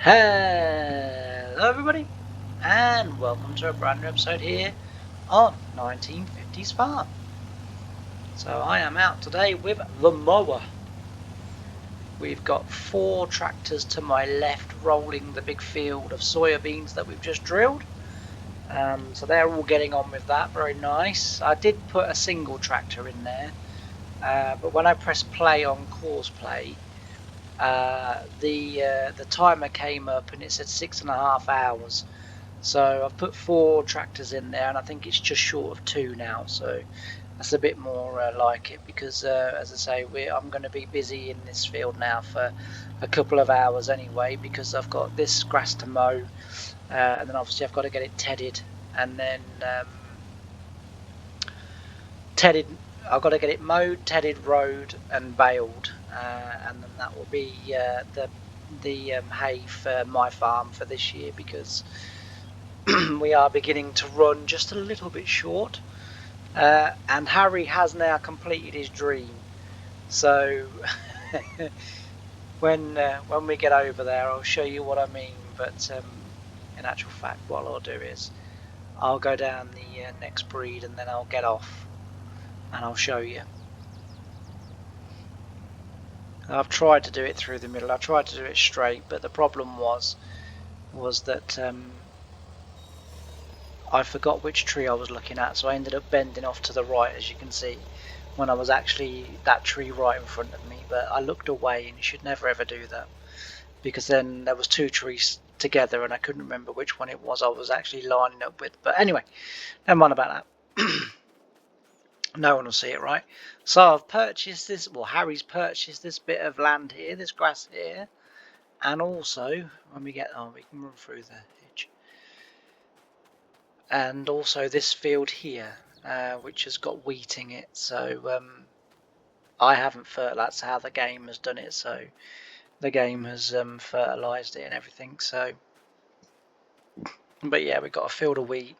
Hello everybody and welcome to a brand new episode here on 1950's Farm. So I am out today with the mower. We've got 4 tractors to my left rolling the big field of soybeans that we've just drilled. So they're all getting on with that, very nice. I did put a single tractor in there, but when I pressed play on course play, the timer came up and it said 6.5 hours. So I've put 4 tractors in there, and I think it's just short of 2 now. So that's a bit more like it, because as I say, I'm going to be busy in this field now for a couple of hours anyway, because I've got this grass to mow, and then obviously I've got to get it tedded, and then I've got to get it mowed, tedded, rowed, and baled, and then that will be the hay for my farm for this year, because we are beginning to run just a little bit short, and Harry has now completed his dream. So when we get over there, I'll show you what I mean. But in actual fact, what I'll do is I'll go down the next breed, and then I'll get off and I'll show you. I've tried to do it through the middle. I tried to do it straight, but the problem was that I forgot which tree I was looking at, so I ended up bending off to the right, as you can see, when I was actually that tree right in front of me. But I looked away, and you should never ever do that, because then there was 2 trees together and I couldn't remember which one it was I was actually lining up with. But anyway, never mind about that. No one will see it, right? So I've purchased this, well, Harry's purchased this bit of land here, this grass here, and also when we get on, we can run through the hedge, and also this field here, which has got wheat in it. So I haven't fertilized. That's how the game has done it. So the game has fertilized it and everything. So, but yeah, we've got a field of wheat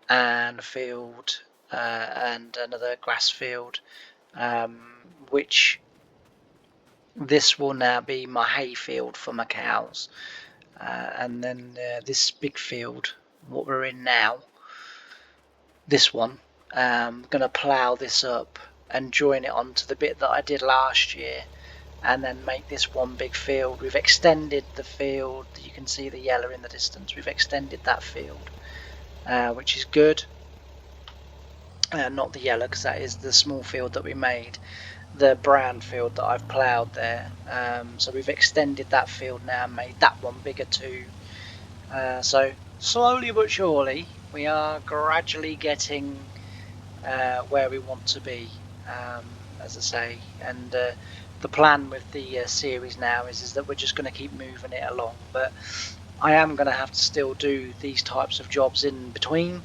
and a field and another grass field, which this will now be my hay field for my cows, and then this big field, what we're in now, this one, I'm going to plough this up and join it onto the bit that I did last year, and then make this one big field. We've extended the field. You can see the yellow in the distance. We've extended that field, which is good. Not the yellow, because that is the small field that we made. The brown field that I've ploughed there. So we've extended that field now and made that one bigger too. So slowly but surely we are gradually getting where we want to be, as I say. And the plan with the series now is that we're just going to keep moving it along. But I am going to have to still do these types of jobs in between,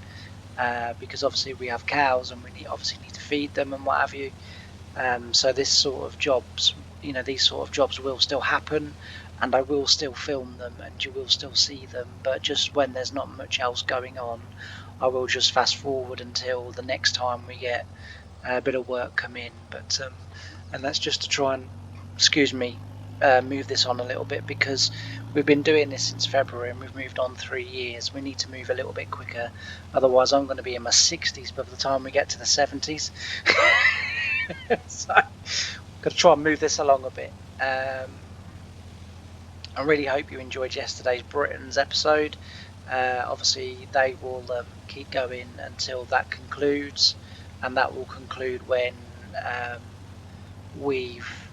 because obviously we have cows and we obviously need to feed them and what have you. So this sort of jobs, these sort of jobs will still happen, and I will still film them and you will still see them, but just when there's not much else going on, I will just fast forward until the next time we get a bit of work come in. But and that's just to try and, excuse me, move this on a little bit, because we've been doing this since February and we've moved on 3 years. We need to move a little bit quicker, otherwise I'm going to be in my 60s by the time we get to the 70s. So I've got to try and move this along a bit. I really hope you enjoyed yesterday's Britain's episode. Obviously they will keep going until that concludes, and that will conclude when we've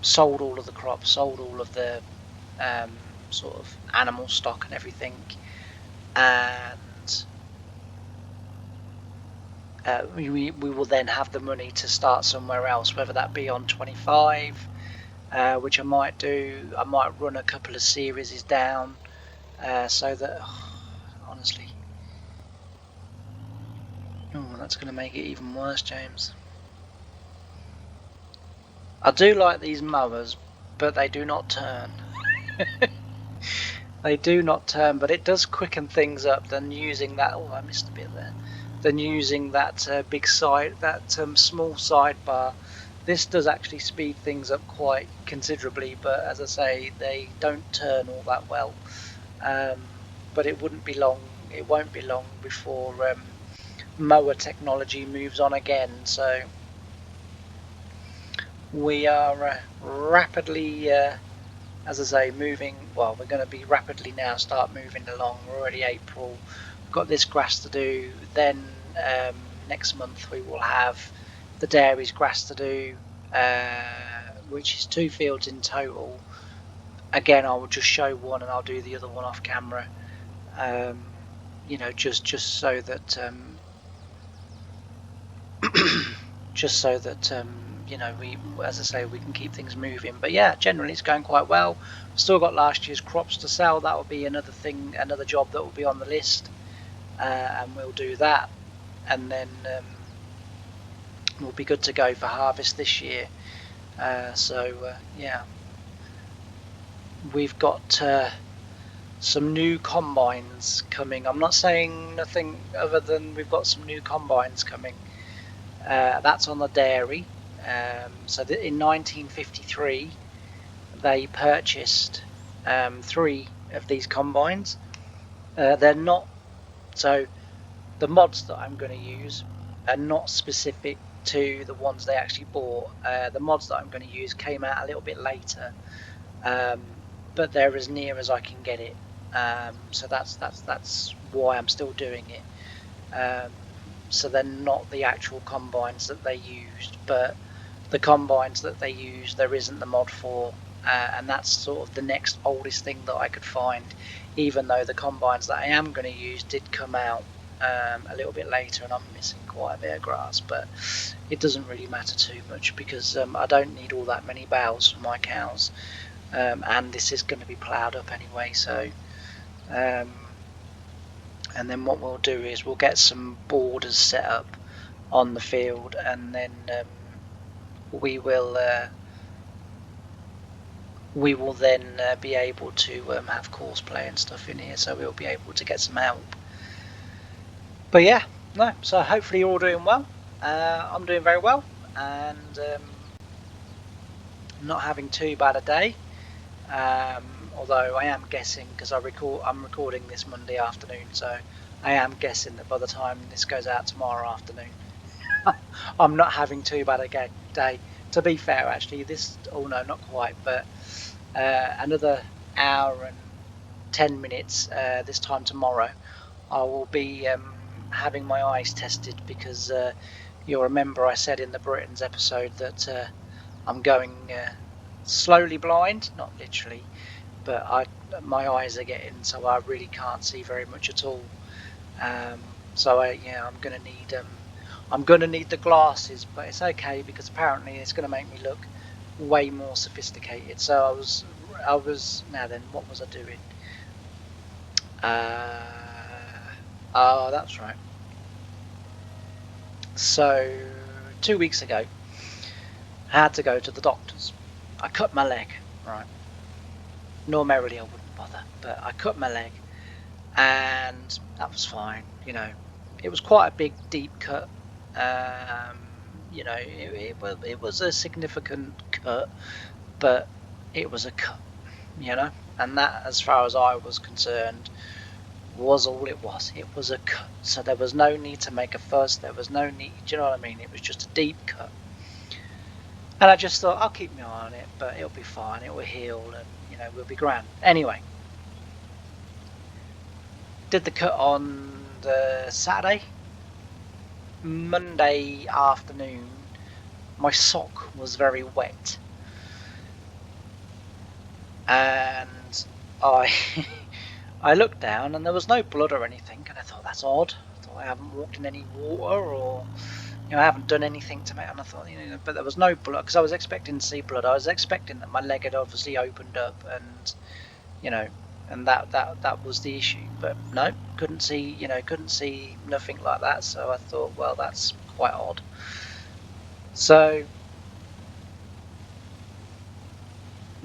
sold all of the crops, sold all of the sort of animal stock and everything, and we will then have the money to start somewhere else, whether that be on 25, which I might do. I might run a couple of series down, so that, honestly, that's going to make it even worse, James. I do like these mowers, but they do not turn. They do not turn, but it does quicken things up than using that. Oh, I missed a bit there. Than using that big side, that small sidebar This does actually speed things up quite considerably, but as I say, they don't turn all that well. But it won't be long before mower technology moves on again. So we are rapidly, as I say, moving. Well, we're going to be rapidly now start moving along. We're already April. We've got this grass to do. Then next month we will have the dairy's grass to do, which is 2 fields in total. Again, I will just show one and I'll do the other one off camera. You know, just so that just so that you know, we, as I say, we can keep things moving. But yeah, generally it's going quite well. Still got last year's crops to sell. That will be another thing, another job that will be on the list, and we'll do that, and then we'll be good to go for harvest this year. Yeah, we've got some new combines coming. I'm not saying nothing other than we've got some new combines coming. That's on the dairy. So in 1953, they purchased 3 of these combines. They're not, so the mods that I'm going to use are not specific to the ones they actually bought. The mods that I'm going to use came out a little bit later, but they're as near as I can get it. So that's why I'm still doing it. So they're not the actual combines that they used, but the combines that they use, there isn't the mod for, and that's sort of the next oldest thing that I could find, even though the combines that I am going to use did come out a little bit later, and I'm missing quite a bit of grass, but it doesn't really matter too much because I don't need all that many bales for my cows, and this is going to be ploughed up anyway. So and then what we'll do is we'll get some borders set up on the field, and then we will then be able to have course play and stuff in here, so we'll be able to get some help. But yeah, no, so hopefully you're all doing well. I'm doing very well, and not having too bad a day. Although I am guessing, because I'm recording this Monday afternoon, so I am guessing that by the time this goes out tomorrow afternoon, I'm not having too bad a day. To be fair, actually, oh no, not quite, but another hour and 10 minutes this time tomorrow, I will be having my eyes tested, because you'll remember I said in the Britons episode that I'm going slowly blind, not literally, but my eyes are getting so I really can't see very much at all. So I'm gonna need the glasses, but it's okay because apparently it's gonna make me look way more sophisticated. So I was now then, what was I doing? Oh, that's right. So 2 weeks ago, I had to go to the doctor's. I cut my leg, right? Normally I wouldn't bother, but I cut my leg, and that was fine. You know, it was quite a big, deep cut. You know, it was a significant cut, but it was a cut. You know, and that, as far as I was concerned, was all it was. It was a cut, so there was no need to make a fuss. There was no need. Do you know what I mean? It was just a deep cut. And I just thought, I'll keep my eye on it, but it'll be fine. It will heal, and you know, we'll be grand. Anyway, did the cut on the Saturday. Monday afternoon, my sock was very wet, and I I looked down and there was no blood or anything, and I thought, that's odd. I thought, I haven't walked in any water, or I haven't done anything to me. And I thought, but there was no blood, because I was expecting to see blood. I was expecting that my leg had obviously opened up, and and that was the issue. But no, couldn't see nothing like that. So I thought, well, that's quite odd. So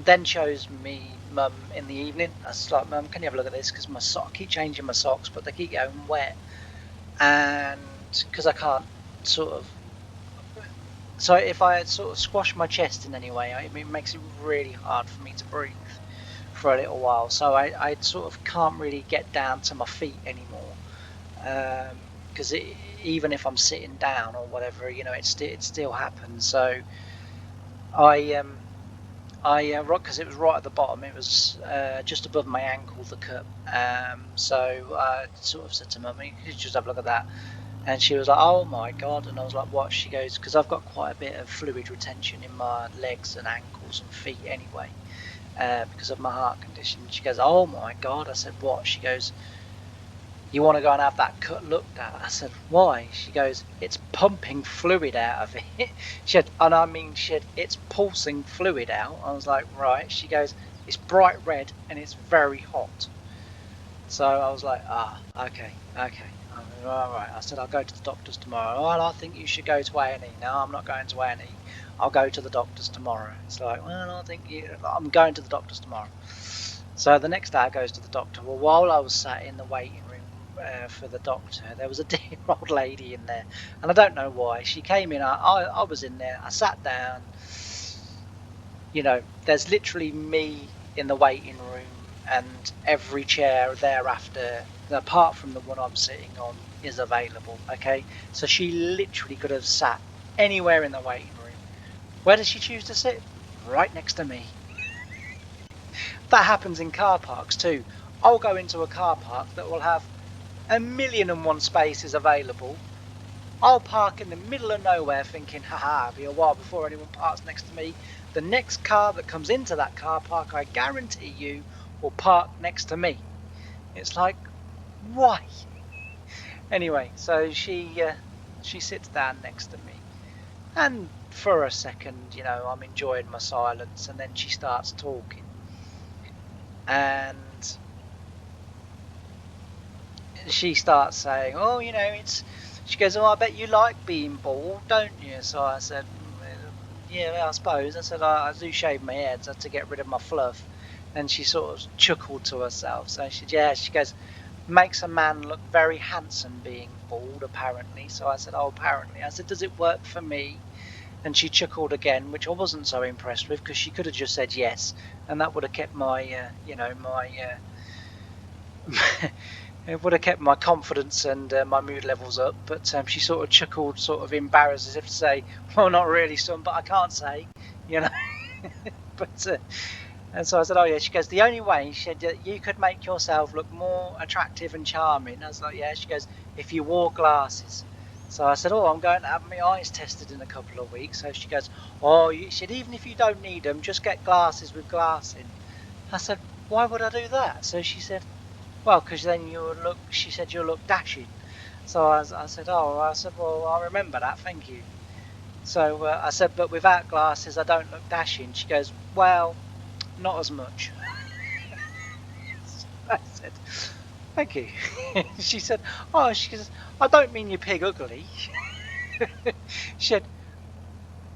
then shows me Mum in the evening. I was like, Mum, can you have a look at this? Because I keep changing my socks, but they keep going wet, and because I can't sort of So if I sort of squash my chest in any way, it makes it really hard for me to breathe for a little while. So I sort of can't really get down to my feet anymore, because even if I'm sitting down or whatever, it still happens. So I because it was right at the bottom, it was just above my ankle, the cut. So I sort of said to Mummy, "Could you just have a look at that?" And she was like, "Oh my God!" And I was like, "What?" She goes, "Because I've got quite a bit of fluid retention in my legs and ankles and feet anyway, because of my heart condition." She goes, "Oh my God!" I said, "What?" She goes, "You want to go and have that cut looked at?" I said, "Why?" She goes, "It's pumping fluid out of it." She said, and I mean, it's pulsing fluid out. I was like, "Right." She goes, "It's bright red and it's very hot." So I was like, okay. All right. I said, "I'll go to the doctors tomorrow." "Well, I think you should go to A&E." "No, I'm not going to A&E. I'll go to the doctors tomorrow." It's like, "Well, I'm going to the doctors tomorrow." So the next day I goes to the doctor. Well, while I was sat in the waiting room for the doctor, there was a dear old lady in there, and I don't know why. She came in. I was in there. I sat down. There's literally me in the waiting room, and every chair thereafter, apart from the one I'm sitting on, is available. Okay, so she literally could have sat anywhere in the waiting room. Where does she choose to sit? Right next to me. That happens in car parks too. I'll go into a car park that will have 1,000,001 spaces available. I'll park in the middle of nowhere thinking, haha, it'll be a while before anyone parks next to me. The next car that comes into that car park, I guarantee you, will park next to me. It's like, why? Anyway, so she sits down next to me, and for a second, I'm enjoying my silence, and then she starts talking, and she starts saying, "Oh, it's." She goes, "Oh, I bet you like being bald, don't you?" So I said, "Yeah, I suppose." I said, "I do shave my head to get rid of my fluff." And she sort of chuckled to herself. So she said, "Yeah." She goes, "Makes a man look very handsome being bald, apparently." So I said, "Oh, apparently." I said, "Does it work for me?" And she chuckled again, which I wasn't so impressed with, because she could have just said yes, and that would have kept my, it would have kept my confidence and my mood levels up. But she sort of chuckled, sort of embarrassed, as if to say, "Well, not really, son, but I can't say," you know. But and so I said, "Oh yeah." She goes, "The only way," she said, "that you could make yourself look more attractive and charming." I was like, "Yeah." She goes, "If you wore glasses." So I said, "Oh, I'm going to have my eyes tested in a couple of weeks." So she goes, "Oh," she said, "even if you don't need them, just get glasses with glass in." I said, "Why would I do that?" So she said, "Well, because then you'll look," she said, "you'll look dashing." So I said, "Oh," I said, "Well, I'll remember that, thank you." So I said, "But without glasses, I don't look dashing." She goes, "Well, not as much." I said, "Thank you." She said, "Oh," she goes, "I don't mean you're pig ugly." She said,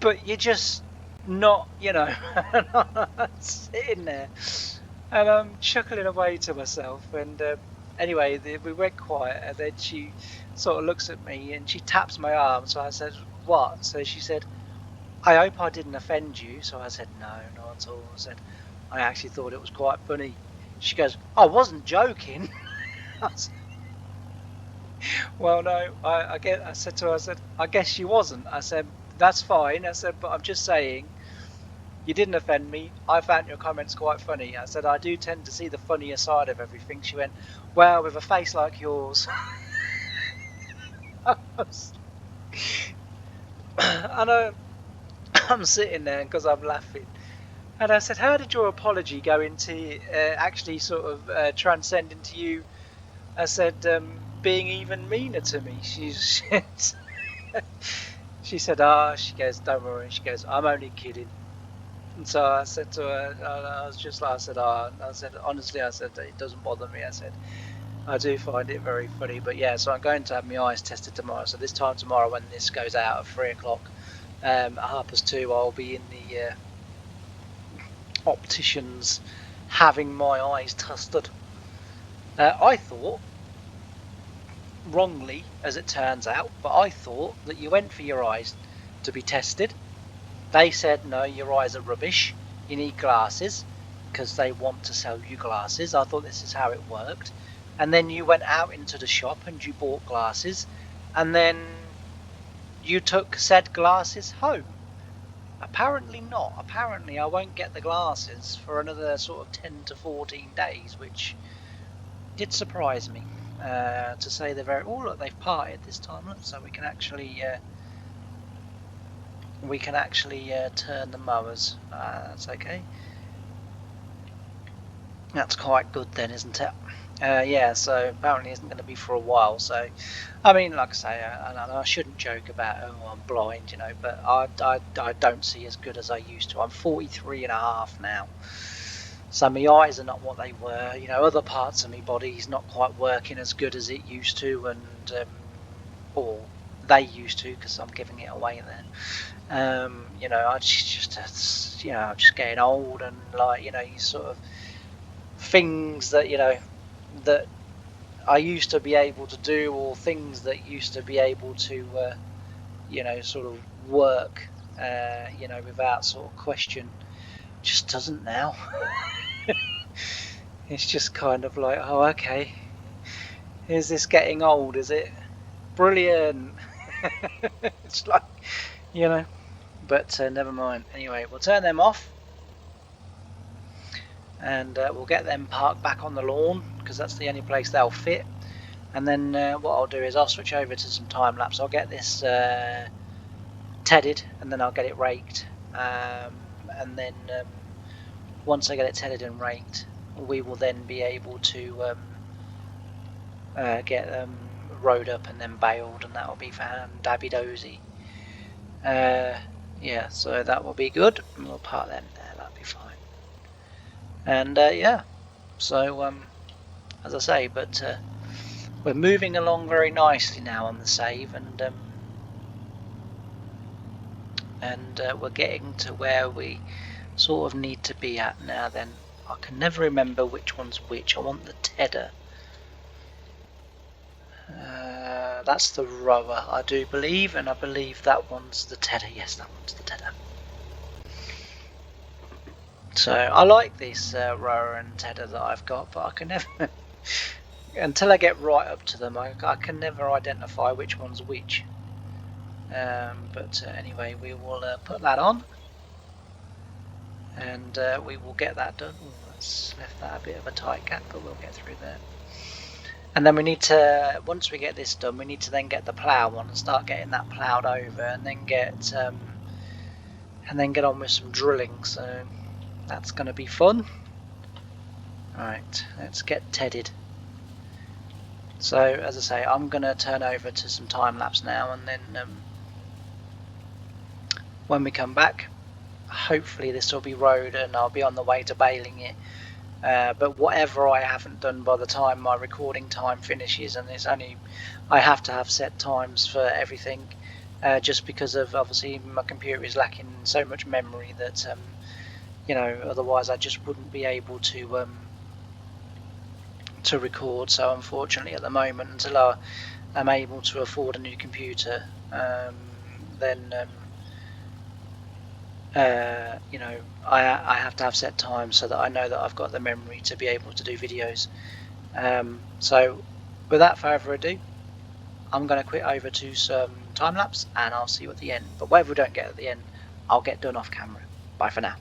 "But you're just not, sitting there." And I'm chuckling away to myself. And anyway, we went quiet, and then she sort of looks at me and she taps my arm. So I said, "What?" So she said, "I hope I didn't offend you." So I said, "No, not at all." I said, "I actually thought it was quite funny." She goes, "I wasn't joking." I said, "Well, no, I said to her, I said, "I guess you wasn't." I said, "That's fine." I said, "But I'm just saying, you didn't offend me. I found your comments quite funny." I said, "I do tend to see the funnier side of everything." She went, "Well, with a face like yours." And I'm sitting there because I'm laughing. And I said, "How did your apology go into actually sort of transcend into you?" I said, "Being even meaner to me." She said, she goes, "Don't worry." She goes, "I'm only kidding." And so I said to her, I was just like, I said, I said, "Honestly," I said, "it doesn't bother me." I said, "I do find it very funny." But yeah, so I'm going to have my eyes tested tomorrow. So this time tomorrow, when this goes out at 3 o'clock, at 2:30, I'll be in the opticians having my eyes tested. I thought, wrongly as it turns out, but I thought that you went for your eyes to be tested. They said, no, your eyes are rubbish, you need glasses, because they want to sell you glasses. I thought this is how it worked. And then you went out into the shop and you bought glasses, and then you took said glasses home. Apparently not. Apparently I won't get the glasses for another sort of 10 to 14 days, which did surprise me, to say the very... Oh, look, they've parted this time, look, so we can actually turn the mowers. That's okay. That's quite good then, isn't it? Yeah, so apparently it isn't going to be for a while. So, I mean, like I say, I shouldn't joke about, oh, I'm blind, you know, but I don't see as good as I used to. I'm 43 and a half now. So my eyes are not what they were. You know, other parts of my body's not quite working as good as it used to, and or they used to, because I'm giving it away there. You know, I'm just getting old, and like, you know, you sort of things that, you know, that I used to be able to do, or things that used to be able to, you know, sort of work, you know, without sort of question, just doesn't now. It's just kind of like, oh, okay, is this getting old? Is it? Brilliant. It's like, you know, but never mind. Anyway, we'll turn them off, and we'll get them parked back on the lawn, because that's the only place they'll fit. And then what I'll do is I'll switch over to some time lapse. I'll get this tedded, and then I'll get it raked, and then once I get it tedded and raked, we will then be able to get them rode up and then baled, and that will be dabby dozy. Yeah, so that will be good. We'll park them there, that'll be fine. And yeah, so as I say, but we're moving along very nicely now on the save, and we're getting to where we sort of need to be at now. Then I can never remember which one's which. I want the tedder. That's the rower, I do believe, and I believe that one's the tedder. Yes, that one's the tedder. So I like this rower and tedder that I've got, but I can never, until I get right up to them, I can never identify which one's which. But anyway, we will put that on, and we will get that done. Ooh, that's left that a bit of a tight gap, but we'll get through there. And then we need to, once we get this done, we need to then get the plough on and start getting that ploughed over, and then get on with some drilling. So that's going to be fun. Right, let's get tedded. So as I say, I'm going to turn over to some time lapse now, and then when we come back, hopefully this will be rode and I'll be on the way to baling it. But whatever I haven't done by the time my recording time finishes, and it's only, I have to have set times for everything, just because of, obviously, my computer is lacking so much memory that you know, otherwise I just wouldn't be able to record. So unfortunately at the moment, until I'm able to afford a new computer, then you know, I have to have set times so that I know that I've got the memory to be able to do videos. So without further ado, I'm going to quit over to some time lapse, and I'll see you at the end. But whatever we don't get at the end, I'll get done off camera. Bye for now.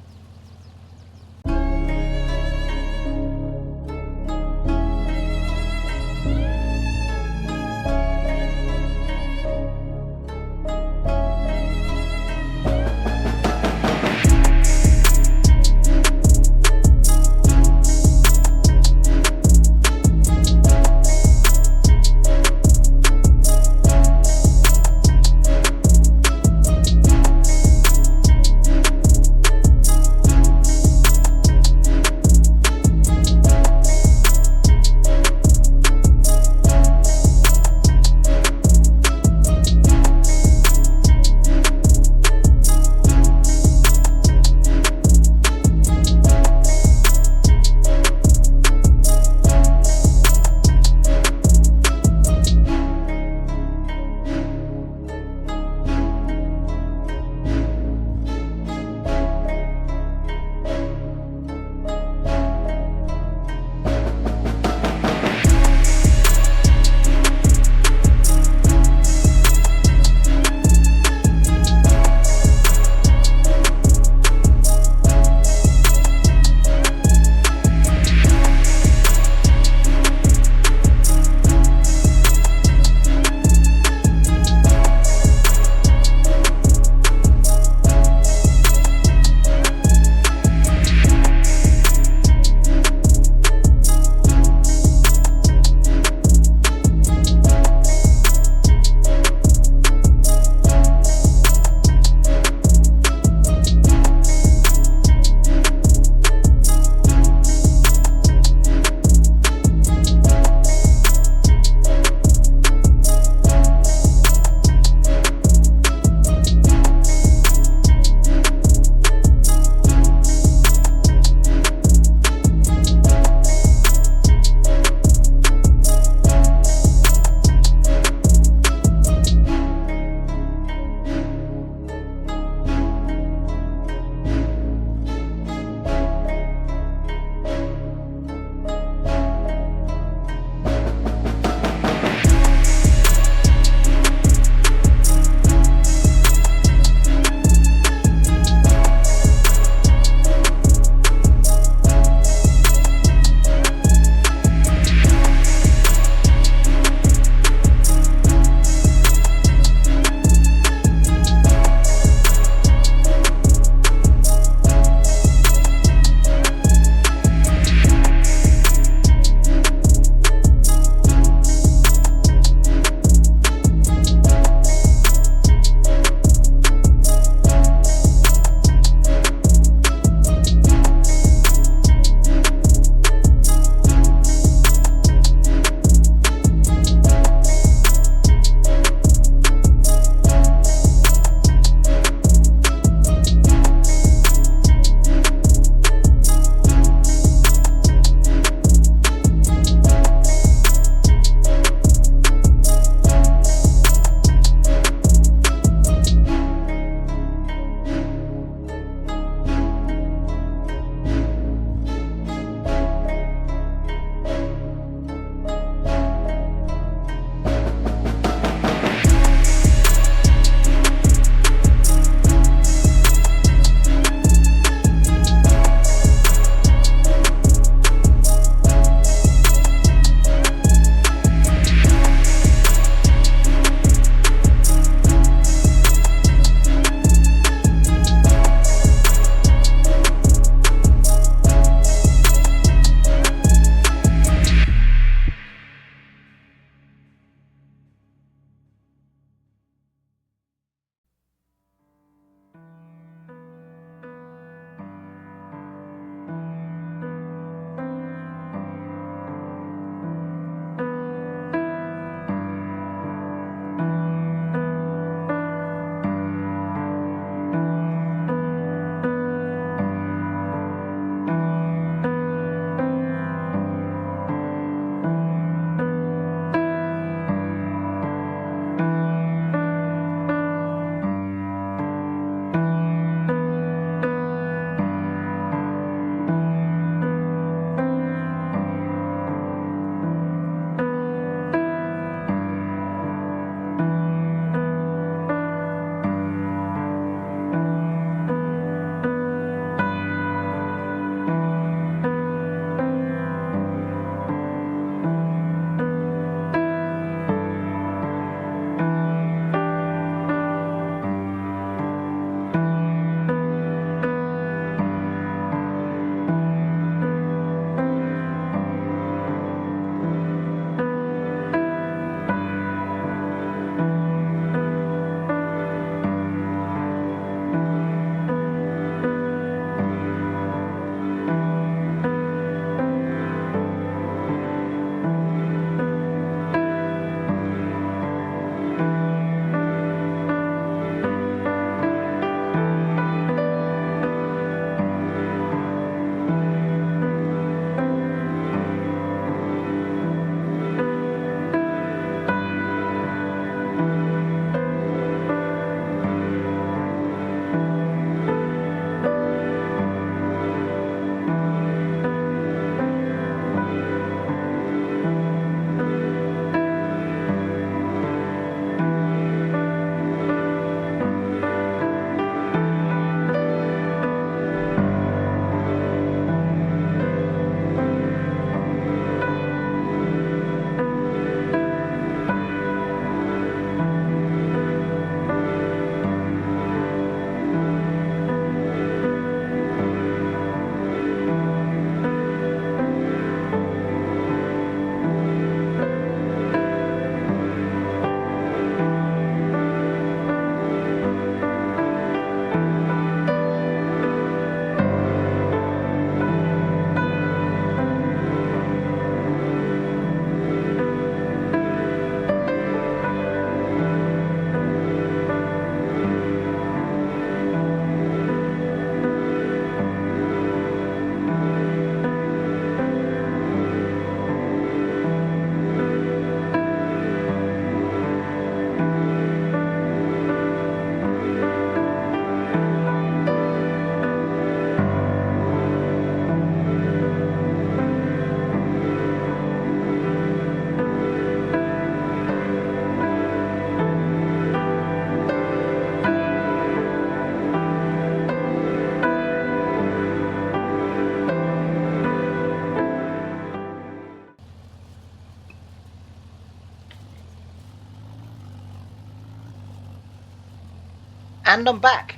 And I'm back.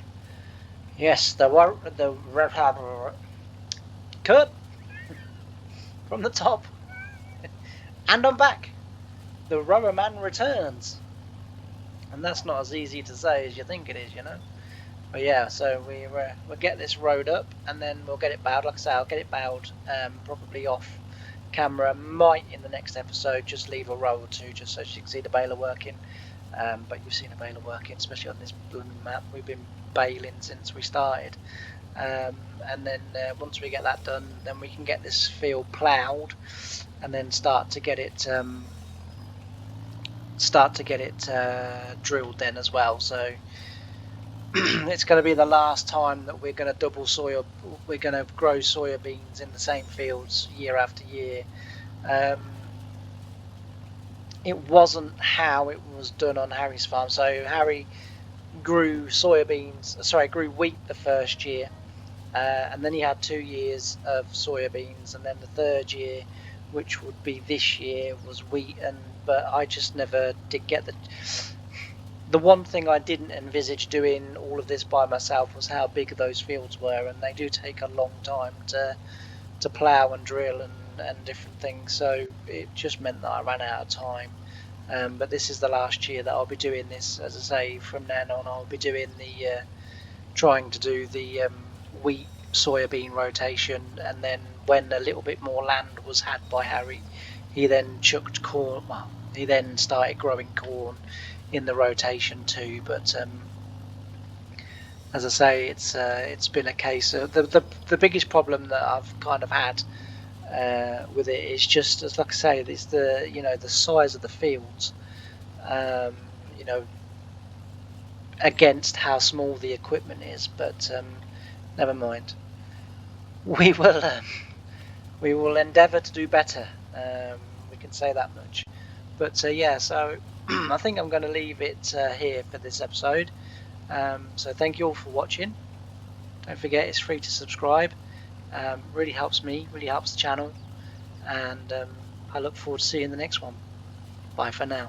Yes, the cut from the top. And I'm back. The Rubber Man returns. And that's not as easy to say as you think it is, you know. But yeah, so we'll get this road up, and then we'll get it bowed. Like I say, I'll get it bowed, probably off camera. Might in the next episode just leave a row or two, just so you can see the baler working. But you've seen a baler working, especially on this blooming map. We've been baling since we started. And then once we get that done, then we can get this field ploughed, and then start to get it drilled then as well. So it's going to be the last time that we're going to we're going to grow soya beans in the same fields year after year. It wasn't how it was done on Harry's farm. So Harry grew wheat the first year, and then he had 2 years of soya beans, and then the third year, which would be this year, was wheat. But I just never did get the one thing I didn't envisage doing all of this by myself was how big those fields were, and they do take a long time to plough and drill and different things. So it just meant that I ran out of time. But this is the last year that I'll be doing this. As I say, from now on I'll be doing trying to do the wheat soybean rotation, and then when a little bit more land was had by Harry, he then chucked corn. Well, he then started growing corn in the rotation too. But as I say, it's been a case of the biggest problem that I've kind of had with it is just, as like I say, it's the size of the fields, you know, against how small the equipment is. But never mind. We will we will endeavour to do better. We can say that much. But yeah, so I think I'm going to leave it here for this episode. So thank you all for watching. Don't forget, it's free to subscribe. Really helps me, really helps the channel, and I look forward to seeing the next one. Bye for now.